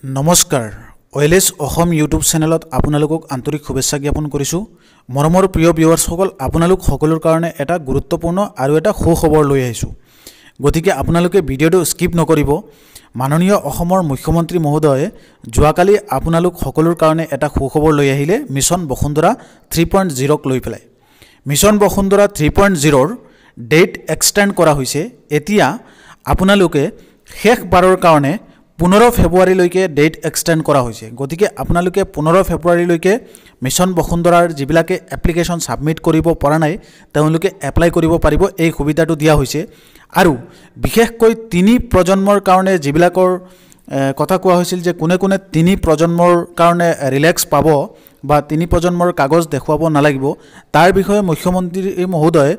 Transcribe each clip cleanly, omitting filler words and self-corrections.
নমস্কাৰ ওয়েলেছ অসম ইউটিউব চেনেলত আপোনালোকক আন্তৰিক শুভেচ্ছা জ্ঞাপন কৰিছোঁ। মৰমৰ প্ৰিয় ভিউৱাৰ্ছসকল, আপোনালোক সকলৰ কাৰণে এটা গুৰুত্বপূৰ্ণ আৰু এটা সুখবৰ লৈ আহিছোঁ। গতিকে আপোনালোকে ভিডিঅ'টো স্কিপ নকৰিব। মাননীয় অসমৰ মুখ্যমন্ত্ৰী মহোদয়ে যোৱাকালি আপোনালোক সকলৰ কাৰণে এটা সুখবৰ লৈ আহিলে মিছন বসুন্ধৰা 3.0ক লৈ পেলাই। মিছন বসুন্ধৰা 3.0ৰ ডেট এক্সটেণ্ড কৰা হৈছে। এতিয়া আপোনালোকে শেষবাৰৰ কাৰণে 15 ফেব্ৰুৱাৰীলৈকে ডেট এক্সটেণ্ড কৰা হৈছে। গতিকে আপোনালোকে 15 ফেব্ৰুৱাৰীলৈকে মিছন বসুন্ধৰাৰ যিবিলাকে এপ্লিকেশ্যন ছাবমিট কৰিব পৰা নাই তেওঁলোকে এপ্লাই কৰিব পাৰিব। এই সুবিধাটো দিয়া হৈছে। আৰু বিশেষকৈ 3 প্ৰজন্মৰ কাৰণে যিবিলাকৰ কথা কোৱা হৈছিল যে কোনে কোনে 3 প্ৰজন্মৰ কাৰণে ৰিলেক্স পাব বা 3 প্ৰজন্মৰ কাগজ দেখুৱাব নালাগিব, তাৰ বিষয়ে মুখ্যমন্ত্ৰী মহোদয়ে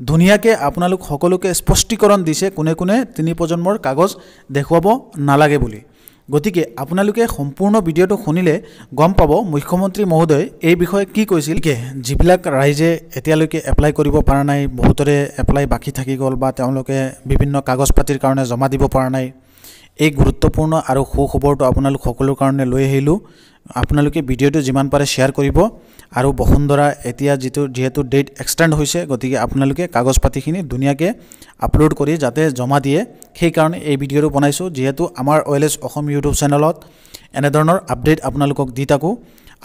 ধুনীয়াকৈ আপোনালোক সকলোকে স্পষ্টীকৰণ দিছে কোনে কোনে 3 প্ৰজন্মৰ কাগজ দেখুৱাব নালাগে বুলি। গতিকে আপোনালোকে সম্পূৰ্ণ ভিডিঅ'টো শুনিলে গম পাব মুখ্যমন্ত্ৰী মহোদয়ে এই বিষয়ে কি কৈছিল। যিবিলাক ৰাইজে এতিয়ালৈকে এপ্লাই কৰিব পৰা নাই, বহুতৰে এপ্লাই বাকী থাকি গ'ল বা তেওঁলোকে বিভিন্ন কাগজ পাতিৰ কাৰণে জমা দিব পৰা নাই, এই গুৰুত্বপূৰ্ণ আৰু সুখবৰটো আপোনালোক সকলোৰ কাৰণে লৈ আহিলোঁ। আপোনালোকে ভিডিঅ'টো যিমান পাৰে শ্বেয়াৰ কৰিব। আৰু বসুন্ধৰা এতিয়া যিহেতু ডেট এক্সটেণ্ড হৈছে, গতিকে আপোনালোকে কাগজ পাতিখিনি ধুনীয়াকৈ আপলোড কৰি যাতে জমা দিয়ে, সেইকাৰণে এই ভিডিঅ'টো বনাইছোঁ। যিহেতু আমাৰ ওয়েলেছ অসম ইউটিউব চেনেলত এনেধৰণৰ আপডেট আপোনালোকক দি থাকোঁ।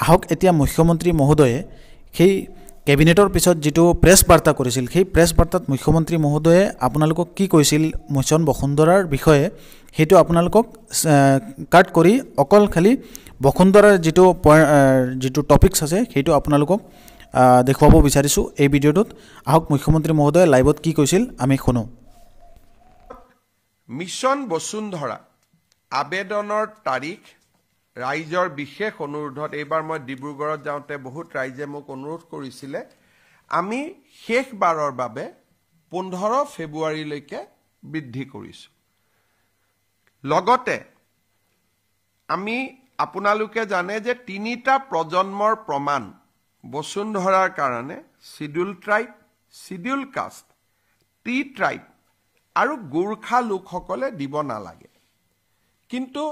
আহক এতিয়া মুখ্যমন্ত্ৰী মহোদয়ে সেই কেবিনেটৰ পিছত যিটো প্ৰেছ বাৰ্তা কৰিছিল, সেই প্ৰেছ বাৰ্তাত মুখ্যমন্ত্ৰী মহোদয়ে আপোনালোকক কি কৈছিল মিছন বসুন্ধৰাৰ বিষয়ে, সেইটো আপোনালোকক কাট কৰি অকল খালি বসুন্ধৰাৰ যিটো টপিকছ আছে সেইটো আপোনালোকক দেখুৱাব বিচাৰিছোঁ এই ভিডিঅ'টোত। আহক মুখ্যমন্ত্ৰী মহোদয়ে লাইভত কি কৈছিল আমি শুনো। মিছন বসুন্ধৰা আবেদনৰ তাৰিখ ৰাইজৰ বিশেষ অনুৰোধত, এইবাৰ মই ডিব্ৰুগড়ত যাওঁতে বহুত ৰাইজে মোক অনুৰোধ কৰিছিলে, আমি শেষবাৰৰ বাবে 15 ফেব্ৰুৱাৰীলৈকে বৃদ্ধি কৰিছোঁ। লগতে আমি আপোনালোকে জানে যে 3টা প্ৰজন্মৰ প্ৰমাণ বসুন্ধৰাৰ কাৰণে schedule tribe, schedule caste, T tribe আৰু গোৰ্খা লোকসকলে দিব নালাগে। কিন্তু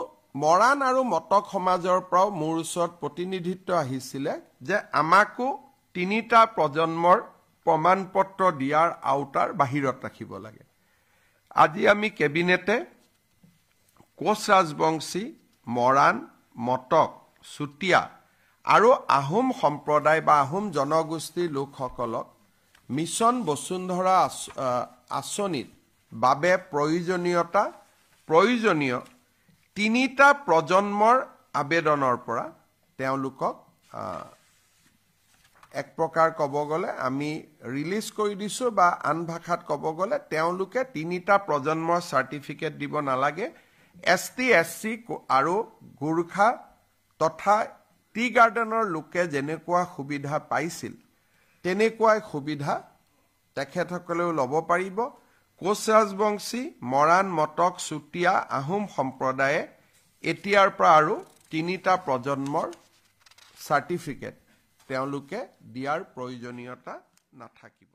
মৰাণ আৰু মটক সমাজৰ পৰাও মোৰ ওচৰত প্ৰতিনিধিত্ব আহিছিলে যে আমাকো 3টা প্ৰজন্মৰ প্ৰমাণ পত্ৰ দিয়াৰ আওতাৰ বাহিৰত ৰাখিব লাগে। আজি আমি কেবিনেটে কোচ ৰাজবংশী, মৰাণ, মটক, চুতীয়া আৰু আহোম সম্প্ৰদায় বা আহোম জনগোষ্ঠীৰ লোকসকলক মিছন বসুন্ধৰা আঁচনিৰ বাবে প্ৰয়োজনীয় 3টা প্ৰজন্মৰ আবেদনৰ পৰা তেওঁলোকক এক প্ৰকাৰ ক'ব গ'লে আমি ৰিলিজ কৰি দিছোঁ, বা আন ভাষাত ক'ব গ'লে তেওঁলোকে 3টা প্ৰজন্মৰ চাৰ্টিফিকেট দিব নালাগে। ST, SC আৰু গোৰ্খা তথা টি গাৰ্ডেনৰ লোকে যেনেকুৱা সুবিধা পাইছিল তেনেকুৱাই সুবিধা তেখেতসকলেও ল'ব পাৰিব। কোচ ৰাজবংশী, মৰাণ, মটক, চুতীয়া, আহোম সম্প্ৰদায়ে এতিয়াৰ পৰা আৰু 3টা প্ৰজন্মৰ চাৰ্টিফিকেট তেওঁলোকে দিয়াৰ প্ৰয়োজনীয়তা নাথাকিব।